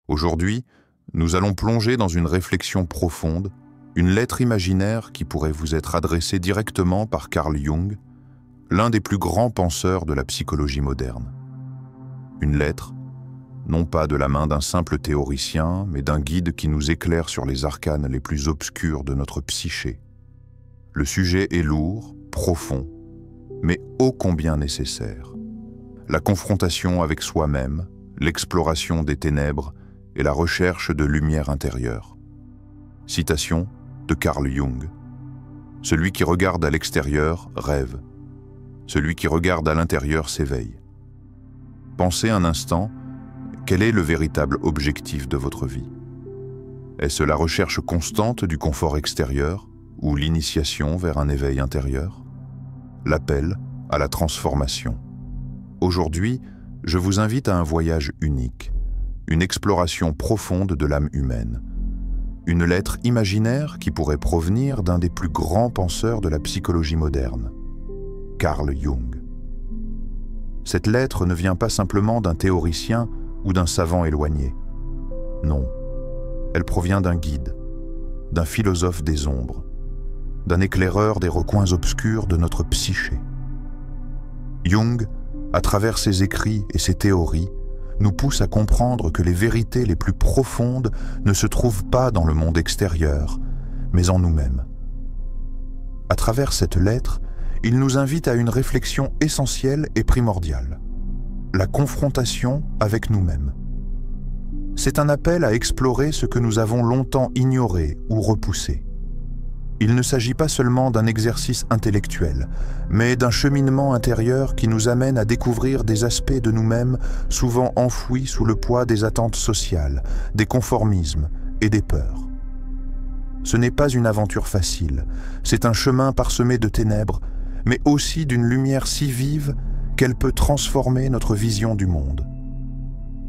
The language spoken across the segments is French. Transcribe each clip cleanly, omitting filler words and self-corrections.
Aujourd'hui, nous allons plonger dans une réflexion profonde, une lettre imaginaire qui pourrait vous être adressée directement par Carl Jung, l'un des plus grands penseurs de la psychologie moderne. Une lettre, non pas de la main d'un simple théoricien, mais d'un guide qui nous éclaire sur les arcanes les plus obscurs de notre psyché. Le sujet est lourd, profond, mais ô combien nécessaire. La confrontation avec soi-même, l'exploration des ténèbres et la recherche de lumière intérieure. Citation de Carl Jung. « Celui qui regarde à l'extérieur rêve. Celui qui regarde à l'intérieur s'éveille. » Pensez un instant, quel est le véritable objectif de votre vie? Est-ce la recherche constante du confort extérieur ou l'initiation vers un éveil intérieur? L'appel à la transformation. Aujourd'hui, je vous invite à un voyage unique, une exploration profonde de l'âme humaine. Une lettre imaginaire qui pourrait provenir d'un des plus grands penseurs de la psychologie moderne, Carl Jung. Cette lettre ne vient pas simplement d'un théoricien ou d'un savant éloigné. Non, elle provient d'un guide, d'un philosophe des ombres, d'un éclaireur des recoins obscurs de notre psyché. Jung, à travers ses écrits et ses théories, nous pousse à comprendre que les vérités les plus profondes ne se trouvent pas dans le monde extérieur, mais en nous-mêmes. À travers cette lettre, il nous invite à une réflexion essentielle et primordiale, la confrontation avec nous-mêmes. C'est un appel à explorer ce que nous avons longtemps ignoré ou repoussé. Il ne s'agit pas seulement d'un exercice intellectuel, mais d'un cheminement intérieur qui nous amène à découvrir des aspects de nous-mêmes souvent enfouis sous le poids des attentes sociales, des conformismes et des peurs. Ce n'est pas une aventure facile, c'est un chemin parsemé de ténèbres, mais aussi d'une lumière si vive qu'elle peut transformer notre vision du monde.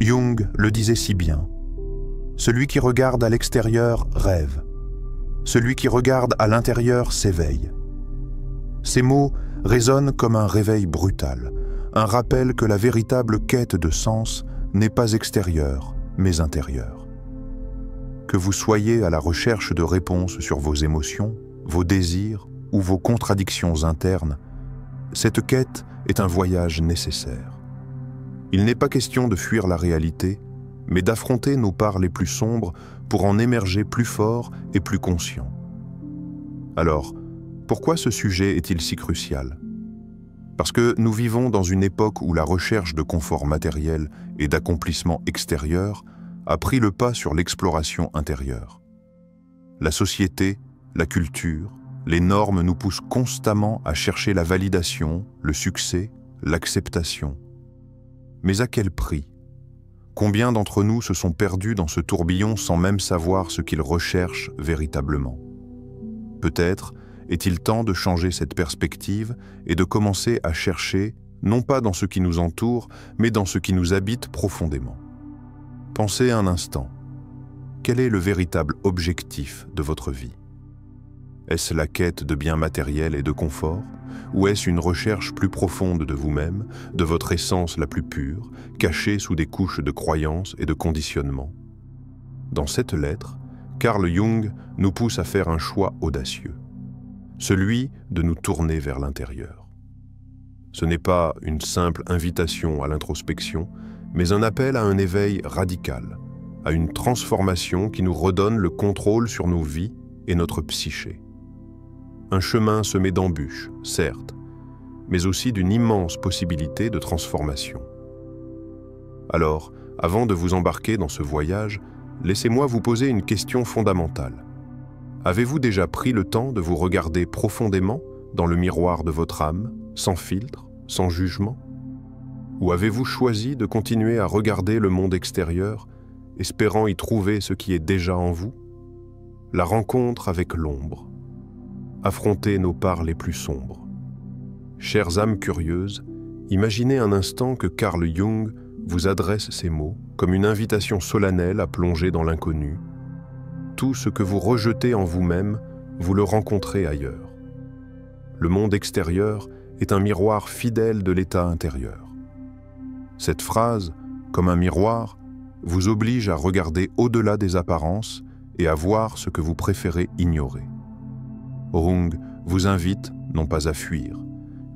Jung le disait si bien, « Celui qui regarde à l'extérieur rêve. Celui qui regarde à l'intérieur s'éveille. » Ces mots résonnent comme un réveil brutal, un rappel que la véritable quête de sens n'est pas extérieure, mais intérieure. Que vous soyez à la recherche de réponses sur vos émotions, vos désirs ou vos contradictions internes, cette quête est un voyage nécessaire. Il n'est pas question de fuir la réalité, mais d'affronter nos parts les plus sombres pour en émerger plus fort et plus conscient. Alors, pourquoi ce sujet est-il si crucial? Parce que nous vivons dans une époque où la recherche de confort matériel et d'accomplissement extérieur a pris le pas sur l'exploration intérieure. La société, la culture, les normes nous poussent constamment à chercher la validation, le succès, l'acceptation. Mais à quel prix? Combien d'entre nous se sont perdus dans ce tourbillon sans même savoir ce qu'ils recherchent véritablement? Peut-être est-il temps de changer cette perspective et de commencer à chercher, non pas dans ce qui nous entoure, mais dans ce qui nous habite profondément. Pensez un instant. Quel est le véritable objectif de votre vie? Est-ce la quête de biens matériels et de confort? Ou est-ce une recherche plus profonde de vous-même, de votre essence la plus pure, cachée sous des couches de croyances et de conditionnements? Dans cette lettre, Carl Jung nous pousse à faire un choix audacieux, celui de nous tourner vers l'intérieur. Ce n'est pas une simple invitation à l'introspection, mais un appel à un éveil radical, à une transformation qui nous redonne le contrôle sur nos vies et notre psyché. Un chemin semé d'embûches, certes, mais aussi d'une immense possibilité de transformation. Alors, avant de vous embarquer dans ce voyage, laissez-moi vous poser une question fondamentale. Avez-vous déjà pris le temps de vous regarder profondément dans le miroir de votre âme, sans filtre, sans jugement? Ou avez-vous choisi de continuer à regarder le monde extérieur, espérant y trouver ce qui est déjà en vous? La rencontre avec l'ombre. Affronter nos parts les plus sombres. Chères âmes curieuses, imaginez un instant que Carl Jung vous adresse ces mots comme une invitation solennelle à plonger dans l'inconnu. Tout ce que vous rejetez en vous-même, vous le rencontrez ailleurs. Le monde extérieur est un miroir fidèle de l'état intérieur. Cette phrase, comme un miroir, vous oblige à regarder au-delà des apparences et à voir ce que vous préférez ignorer. Rung vous invite non pas à fuir,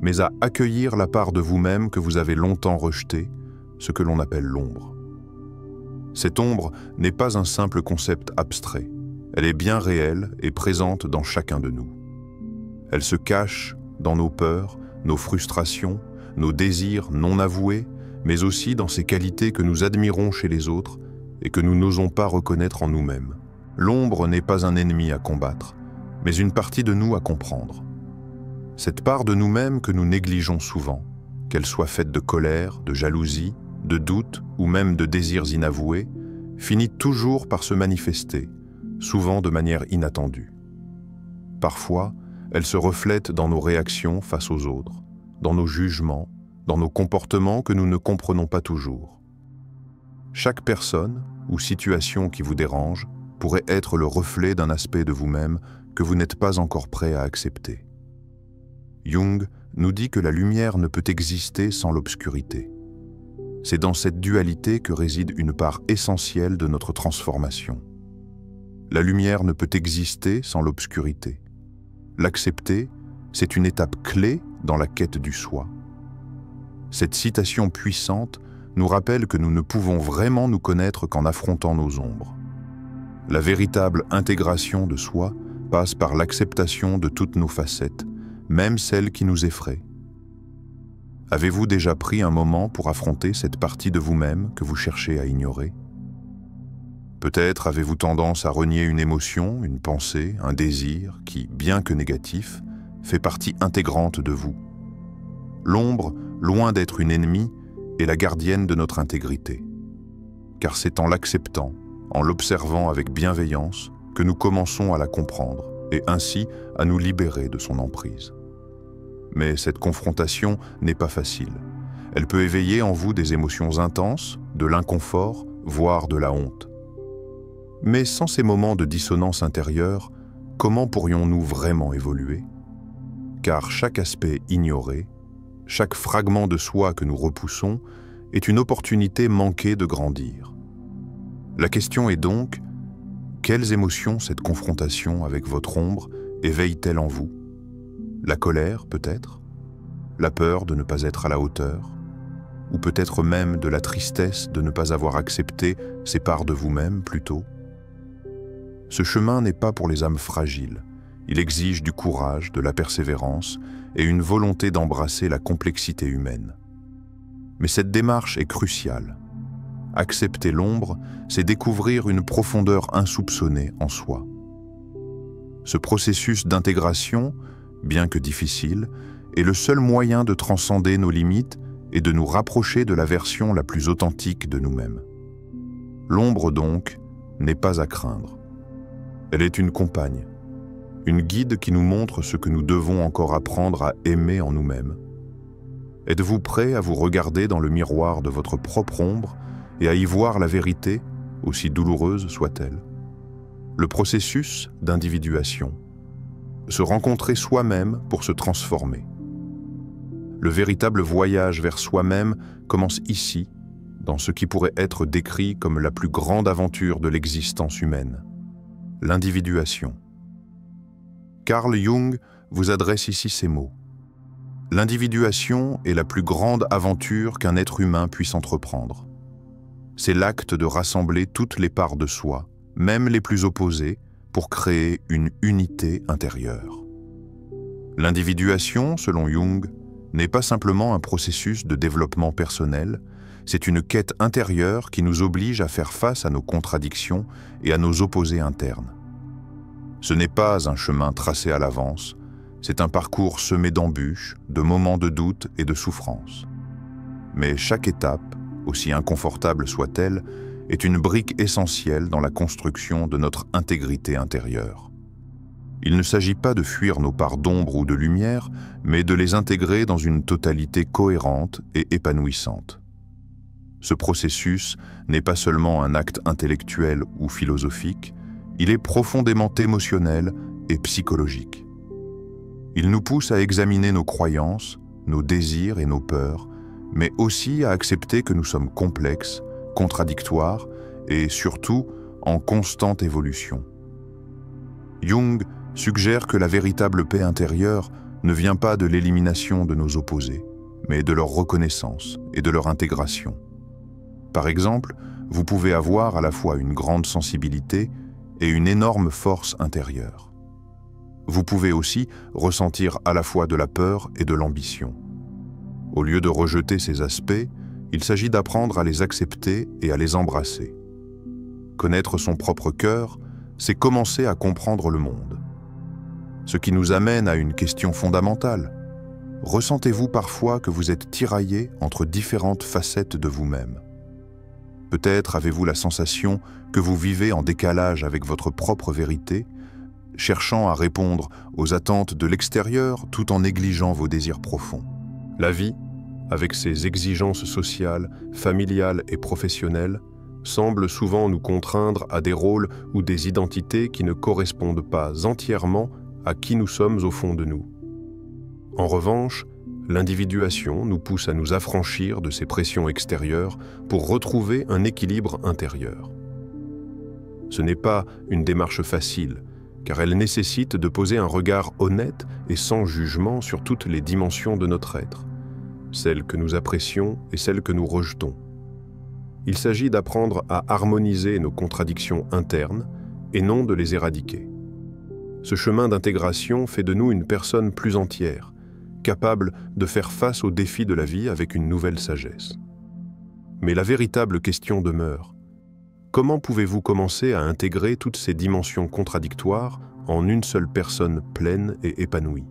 mais à accueillir la part de vous-même que vous avez longtemps rejetée, ce que l'on appelle l'ombre. Cette ombre n'est pas un simple concept abstrait, elle est bien réelle et présente dans chacun de nous. Elle se cache dans nos peurs, nos frustrations, nos désirs non avoués, mais aussi dans ces qualités que nous admirons chez les autres et que nous n'osons pas reconnaître en nous-mêmes. L'ombre n'est pas un ennemi à combattre, mais une partie de nous à comprendre. Cette part de nous-mêmes que nous négligeons souvent, qu'elle soit faite de colère, de jalousie, de doute ou même de désirs inavoués, finit toujours par se manifester, souvent de manière inattendue. Parfois, elle se reflète dans nos réactions face aux autres, dans nos jugements, dans nos comportements que nous ne comprenons pas toujours. Chaque personne ou situation qui vous dérange pourrait être le reflet d'un aspect de vous-même que vous n'êtes pas encore prêt à accepter. Jung nous dit que la lumière ne peut exister sans l'obscurité. C'est dans cette dualité que réside une part essentielle de notre transformation. La lumière ne peut exister sans l'obscurité. L'accepter, c'est une étape clé dans la quête du soi. Cette citation puissante nous rappelle que nous ne pouvons vraiment nous connaître qu'en affrontant nos ombres. La véritable intégration de soi passe par l'acceptation de toutes nos facettes, même celles qui nous effraient. Avez-vous déjà pris un moment pour affronter cette partie de vous-même que vous cherchez à ignorer? Peut-être avez-vous tendance à renier une émotion, une pensée, un désir qui, bien que négatif, fait partie intégrante de vous. L'ombre, loin d'être une ennemie, est la gardienne de notre intégrité. Car c'est en l'acceptant, en l'observant avec bienveillance, que nous commençons à la comprendre et ainsi à nous libérer de son emprise. Mais cette confrontation n'est pas facile. Elle peut éveiller en vous des émotions intenses, de l'inconfort, voire de la honte. Mais sans ces moments de dissonance intérieure, comment pourrions-nous vraiment évoluer? Car chaque aspect ignoré, chaque fragment de soi que nous repoussons, est une opportunité manquée de grandir. La question est donc, quelles émotions cette confrontation avec votre ombre éveille-t-elle en vous? La colère, peut-être? La peur de ne pas être à la hauteur? Ou peut-être même de la tristesse de ne pas avoir accepté ces parts de vous-même plus tôt? Ce chemin n'est pas pour les âmes fragiles. Il exige du courage, de la persévérance et une volonté d'embrasser la complexité humaine. Mais cette démarche est cruciale. Accepter l'ombre, c'est découvrir une profondeur insoupçonnée en soi. Ce processus d'intégration, bien que difficile, est le seul moyen de transcender nos limites et de nous rapprocher de la version la plus authentique de nous-mêmes. L'ombre, donc, n'est pas à craindre. Elle est une compagne, une guide qui nous montre ce que nous devons encore apprendre à aimer en nous-mêmes. Êtes-vous prêt à vous regarder dans le miroir de votre propre ombre et à y voir la vérité, aussi douloureuse soit-elle? Le processus d'individuation, se rencontrer soi-même pour se transformer. Le véritable voyage vers soi-même commence ici, dans ce qui pourrait être décrit comme la plus grande aventure de l'existence humaine, l'individuation. Carl Jung vous adresse ici ces mots. L'individuation est la plus grande aventure qu'un être humain puisse entreprendre. C'est l'acte de rassembler toutes les parts de soi, même les plus opposées, pour créer une unité intérieure. L'individuation, selon Jung, n'est pas simplement un processus de développement personnel, c'est une quête intérieure qui nous oblige à faire face à nos contradictions et à nos opposés internes. Ce n'est pas un chemin tracé à l'avance, c'est un parcours semé d'embûches, de moments de doute et de souffrance. Mais chaque étape, aussi inconfortable soit-elle, est une brique essentielle dans la construction de notre intégrité intérieure. Il ne s'agit pas de fuir nos parts d'ombre ou de lumière, mais de les intégrer dans une totalité cohérente et épanouissante. Ce processus n'est pas seulement un acte intellectuel ou philosophique, il est profondément émotionnel et psychologique. Il nous pousse à examiner nos croyances, nos désirs et nos peurs, mais aussi à accepter que nous sommes complexes, contradictoires et surtout en constante évolution. Jung suggère que la véritable paix intérieure ne vient pas de l'élimination de nos opposés, mais de leur reconnaissance et de leur intégration. Par exemple, vous pouvez avoir à la fois une grande sensibilité et une énorme force intérieure. Vous pouvez aussi ressentir à la fois de la peur et de l'ambition. Au lieu de rejeter ces aspects, il s'agit d'apprendre à les accepter et à les embrasser. Connaître son propre cœur, c'est commencer à comprendre le monde. Ce qui nous amène à une question fondamentale. Ressentez-vous parfois que vous êtes tiraillé entre différentes facettes de vous-même? Peut-être avez-vous la sensation que vous vivez en décalage avec votre propre vérité, cherchant à répondre aux attentes de l'extérieur tout en négligeant vos désirs profonds. La vie, avec ses exigences sociales, familiales et professionnelles, semble souvent nous contraindre à des rôles ou des identités qui ne correspondent pas entièrement à qui nous sommes au fond de nous. En revanche, l'individuation nous pousse à nous affranchir de ces pressions extérieures pour retrouver un équilibre intérieur. Ce n'est pas une démarche facile, car elle nécessite de poser un regard honnête et sans jugement sur toutes les dimensions de notre être, celles que nous apprécions et celles que nous rejetons. Il s'agit d'apprendre à harmoniser nos contradictions internes et non de les éradiquer. Ce chemin d'intégration fait de nous une personne plus entière, capable de faire face aux défis de la vie avec une nouvelle sagesse. Mais la véritable question demeure. Comment pouvez-vous commencer à intégrer toutes ces dimensions contradictoires en une seule personne pleine et épanouie?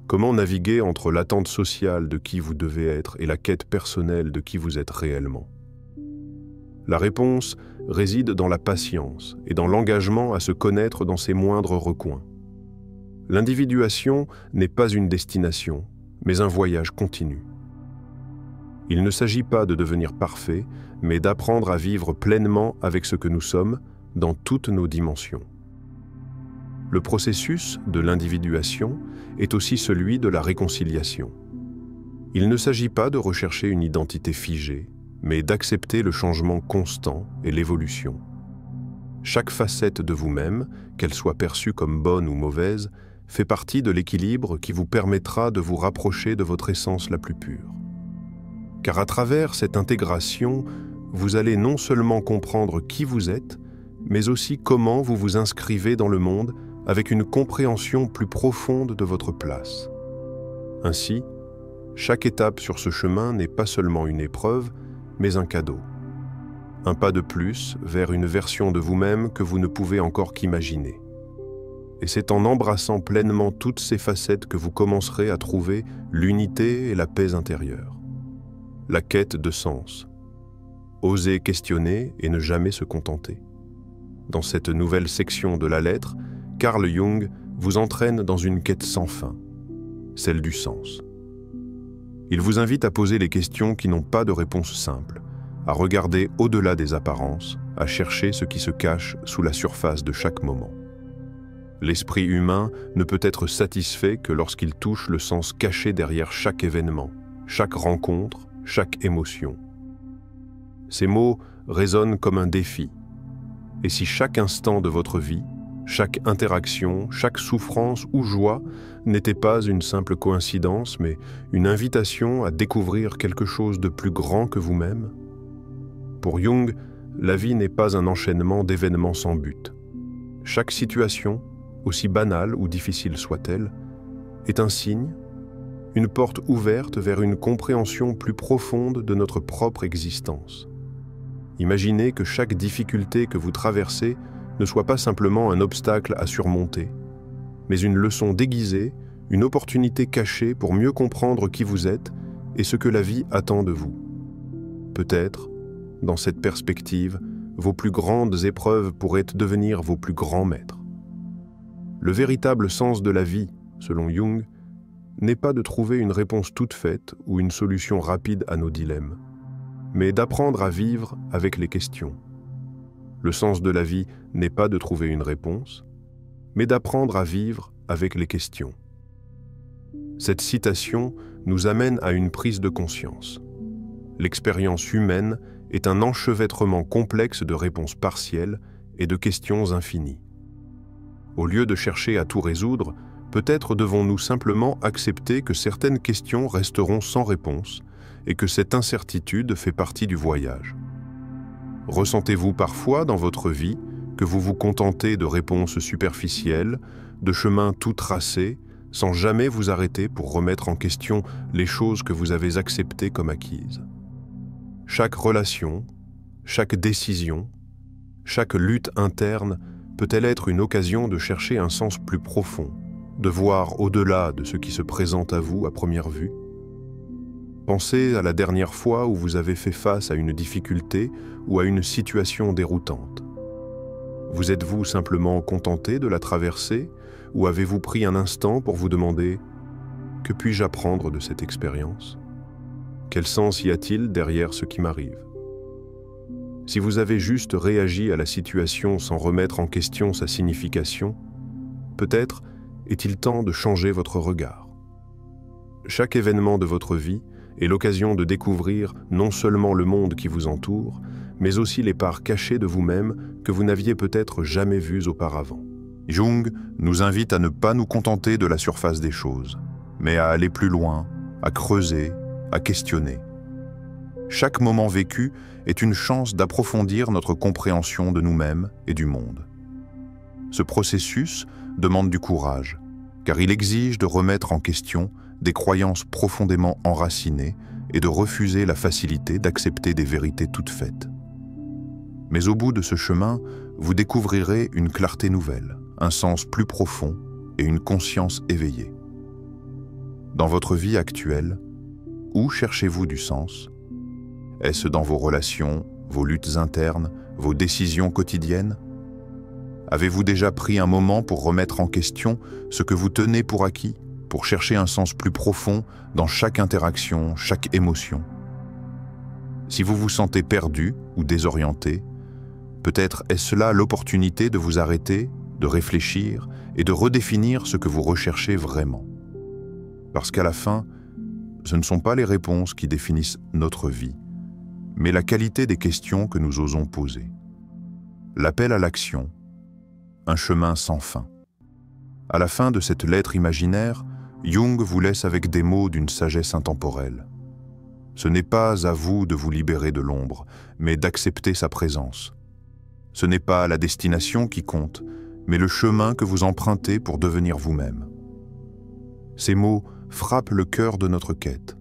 Comment naviguer entre l'attente sociale de qui vous devez être et la quête personnelle de qui vous êtes réellement? La réponse réside dans la patience et dans l'engagement à se connaître dans ses moindres recoins. L'individuation n'est pas une destination, mais un voyage continu. Il ne s'agit pas de devenir parfait, mais d'apprendre à vivre pleinement avec ce que nous sommes dans toutes nos dimensions. Le processus de l'individuation est aussi celui de la réconciliation. Il ne s'agit pas de rechercher une identité figée, mais d'accepter le changement constant et l'évolution. Chaque facette de vous-même, qu'elle soit perçue comme bonne ou mauvaise, fait partie de l'équilibre qui vous permettra de vous rapprocher de votre essence la plus pure. Car à travers cette intégration, vous allez non seulement comprendre qui vous êtes, mais aussi comment vous vous inscrivez dans le monde avec une compréhension plus profonde de votre place. Ainsi, chaque étape sur ce chemin n'est pas seulement une épreuve, mais un cadeau. Un pas de plus vers une version de vous-même que vous ne pouvez encore qu'imaginer. Et c'est en embrassant pleinement toutes ces facettes que vous commencerez à trouver l'unité et la paix intérieure. La quête de sens. Oser questionner et ne jamais se contenter. Dans cette nouvelle section de la lettre, Carl Jung vous entraîne dans une quête sans fin, celle du sens. Il vous invite à poser les questions qui n'ont pas de réponse simple, à regarder au-delà des apparences, à chercher ce qui se cache sous la surface de chaque moment. L'esprit humain ne peut être satisfait que lorsqu'il touche le sens caché derrière chaque événement, chaque rencontre, chaque émotion. Ces mots résonnent comme un défi. Et si chaque instant de votre vie, chaque interaction, chaque souffrance ou joie n'était pas une simple coïncidence, mais une invitation à découvrir quelque chose de plus grand que vous-même? Pour Jung, la vie n'est pas un enchaînement d'événements sans but. Chaque situation, aussi banale ou difficile soit-elle, est un signe, une porte ouverte vers une compréhension plus profonde de notre propre existence. Imaginez que chaque difficulté que vous traversez ne soit pas simplement un obstacle à surmonter, mais une leçon déguisée, une opportunité cachée pour mieux comprendre qui vous êtes et ce que la vie attend de vous. Peut-être, dans cette perspective, vos plus grandes épreuves pourraient devenir vos plus grands maîtres. Le véritable sens de la vie, selon Jung, n'est pas de trouver une réponse toute faite ou une solution rapide à nos dilemmes, mais d'apprendre à vivre avec les questions. Le sens de la vie n'est pas de trouver une réponse, mais d'apprendre à vivre avec les questions. Cette citation nous amène à une prise de conscience. L'expérience humaine est un enchevêtrement complexe de réponses partielles et de questions infinies. Au lieu de chercher à tout résoudre, peut-être devons-nous simplement accepter que certaines questions resteront sans réponse et que cette incertitude fait partie du voyage. Ressentez-vous parfois dans votre vie que vous vous contentez de réponses superficielles, de chemins tout tracés, sans jamais vous arrêter pour remettre en question les choses que vous avez acceptées comme acquises? Chaque relation, chaque décision, chaque lutte interne peut-elle être une occasion de chercher un sens plus profond, de voir au-delà de ce qui se présente à vous à première vue? Pensez à la dernière fois où vous avez fait face à une difficulté ou à une situation déroutante. Vous êtes-vous simplement contenté de la traverser ou avez-vous pris un instant pour vous demander « Que puis-je apprendre de cette expérience ? Quel sens y a-t-il derrière ce qui m'arrive ?» Si vous avez juste réagi à la situation sans remettre en question sa signification, peut-être est-il temps de changer votre regard. Chaque événement de votre vie est l'occasion de découvrir non seulement le monde qui vous entoure, mais aussi les parts cachées de vous-même que vous n'aviez peut-être jamais vues auparavant. Jung nous invite à ne pas nous contenter de la surface des choses, mais à aller plus loin, à creuser, à questionner. Chaque moment vécu est une chance d'approfondir notre compréhension de nous-mêmes et du monde. Ce processus demande du courage, car il exige de remettre en question des croyances profondément enracinées et de refuser la facilité d'accepter des vérités toutes faites. Mais au bout de ce chemin, vous découvrirez une clarté nouvelle, un sens plus profond et une conscience éveillée. Dans votre vie actuelle, où cherchez-vous du sens? Est-ce dans vos relations, vos luttes internes, vos décisions quotidiennes? Avez-vous déjà pris un moment pour remettre en question ce que vous tenez pour acquis, pour chercher un sens plus profond dans chaque interaction, chaque émotion? Si vous vous sentez perdu ou désorienté, peut-être est-ce là l'opportunité de vous arrêter, de réfléchir et de redéfinir ce que vous recherchez vraiment. Parce qu'à la fin, ce ne sont pas les réponses qui définissent notre vie, mais la qualité des questions que nous osons poser. L'appel à l'action, un chemin sans fin. À la fin de cette lettre imaginaire, Jung vous laisse avec des mots d'une sagesse intemporelle. Ce n'est pas à vous de vous libérer de l'ombre, mais d'accepter sa présence. Ce n'est pas la destination qui compte, mais le chemin que vous empruntez pour devenir vous-même. Ces mots frappent le cœur de notre quête.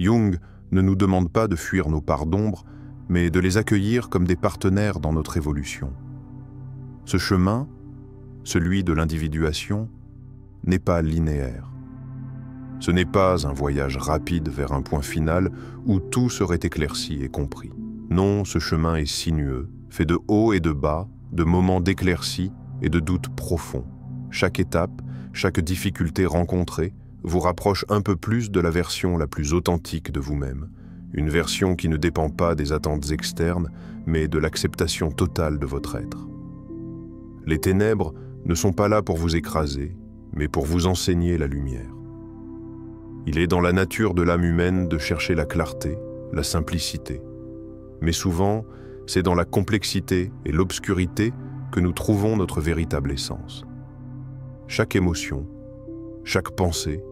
Jung ne nous demande pas de fuir nos parts d'ombre, mais de les accueillir comme des partenaires dans notre évolution. Ce chemin, celui de l'individuation, n'est pas linéaire. Ce n'est pas un voyage rapide vers un point final où tout serait éclairci et compris. Non, ce chemin est sinueux, fait de hauts et de bas, de moments d'éclaircie et de doutes profonds. Chaque étape, chaque difficulté rencontrée vous rapproche un peu plus de la version la plus authentique de vous-même, une version qui ne dépend pas des attentes externes, mais de l'acceptation totale de votre être. Les ténèbres ne sont pas là pour vous écraser, mais pour vous enseigner la lumière. Il est dans la nature de l'âme humaine de chercher la clarté, la simplicité. Mais souvent, c'est dans la complexité et l'obscurité que nous trouvons notre véritable essence. Chaque émotion, chaque pensée,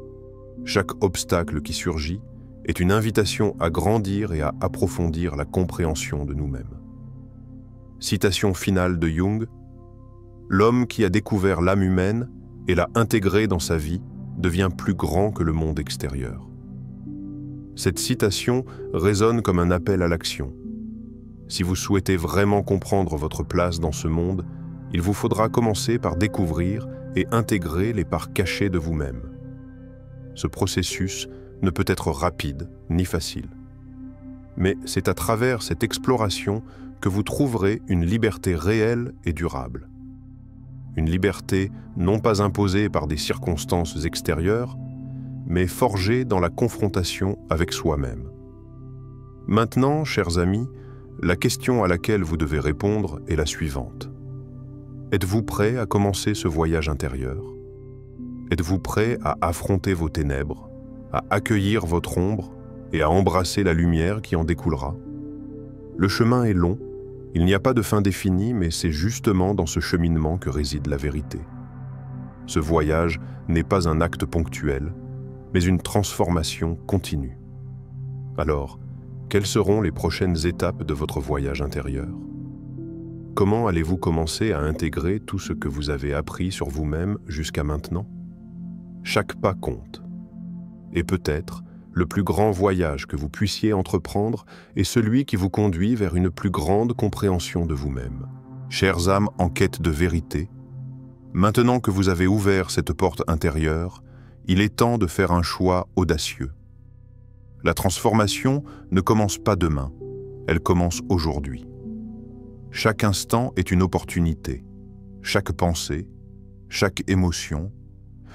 chaque obstacle qui surgit est une invitation à grandir et à approfondir la compréhension de nous-mêmes. Citation finale de Jung: « L'homme qui a découvert l'âme humaine et l'a intégrée dans sa vie devient plus grand que le monde extérieur. » Cette citation résonne comme un appel à l'action. Si vous souhaitez vraiment comprendre votre place dans ce monde, il vous faudra commencer par découvrir et intégrer les parts cachées de vous-même. Ce processus ne peut être rapide ni facile. Mais c'est à travers cette exploration que vous trouverez une liberté réelle et durable. Une liberté non pas imposée par des circonstances extérieures, mais forgée dans la confrontation avec soi-même. Maintenant, chers amis, la question à laquelle vous devez répondre est la suivante. Êtes-vous prêt à commencer ce voyage intérieur? Êtes-vous prêt à affronter vos ténèbres, à accueillir votre ombre et à embrasser la lumière qui en découlera? Le chemin est long, il n'y a pas de fin définie, mais c'est justement dans ce cheminement que réside la vérité. Ce voyage n'est pas un acte ponctuel, mais une transformation continue. Alors, quelles seront les prochaines étapes de votre voyage intérieur? Comment allez-vous commencer à intégrer tout ce que vous avez appris sur vous-même jusqu'à maintenant? Chaque pas compte. Et peut-être, le plus grand voyage que vous puissiez entreprendre est celui qui vous conduit vers une plus grande compréhension de vous-même. Chères âmes en quête de vérité, maintenant que vous avez ouvert cette porte intérieure, il est temps de faire un choix audacieux. La transformation ne commence pas demain, elle commence aujourd'hui. Chaque instant est une opportunité. Chaque pensée, chaque émotion,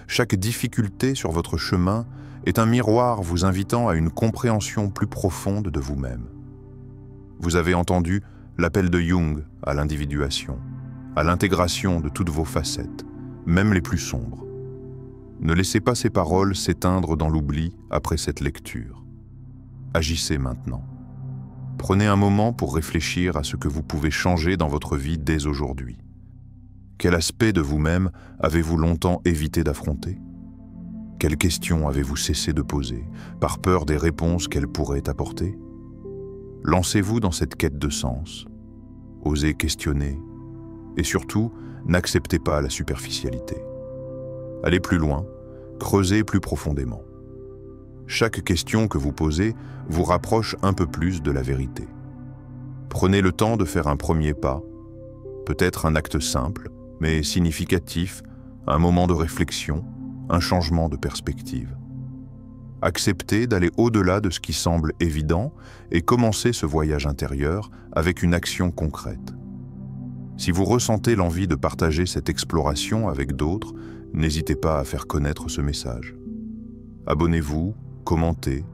chaque difficulté sur votre chemin est un miroir vous invitant à une compréhension plus profonde de vous-même. Vous avez entendu l'appel de Jung à l'individuation, à l'intégration de toutes vos facettes, même les plus sombres. Ne laissez pas ces paroles s'éteindre dans l'oubli après cette lecture. Agissez maintenant. Prenez un moment pour réfléchir à ce que vous pouvez changer dans votre vie dès aujourd'hui. Quel aspect de vous-même avez-vous longtemps évité d'affronter? Quelles questions avez-vous cessé de poser, par peur des réponses qu'elles pourraient apporter? Lancez-vous dans cette quête de sens. Osez questionner. Et surtout, n'acceptez pas la superficialité. Allez plus loin, creusez plus profondément. Chaque question que vous posez vous rapproche un peu plus de la vérité. Prenez le temps de faire un premier pas, peut-être un acte simple, mais significatif, un moment de réflexion, un changement de perspective. Acceptez d'aller au-delà de ce qui semble évident et commencez ce voyage intérieur avec une action concrète. Si vous ressentez l'envie de partager cette exploration avec d'autres, n'hésitez pas à faire connaître ce message. Abonnez-vous, commentez,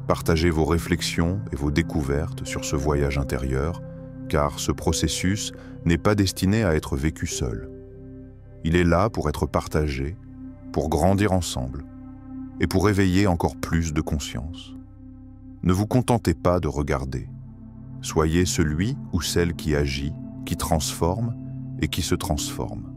partagez vos réflexions et vos découvertes sur ce voyage intérieur, car ce processus n'est pas destiné à être vécu seul. Il est là pour être partagé, pour grandir ensemble et pour éveiller encore plus de conscience. Ne vous contentez pas de regarder. Soyez celui ou celle qui agit, qui transforme et qui se transforme.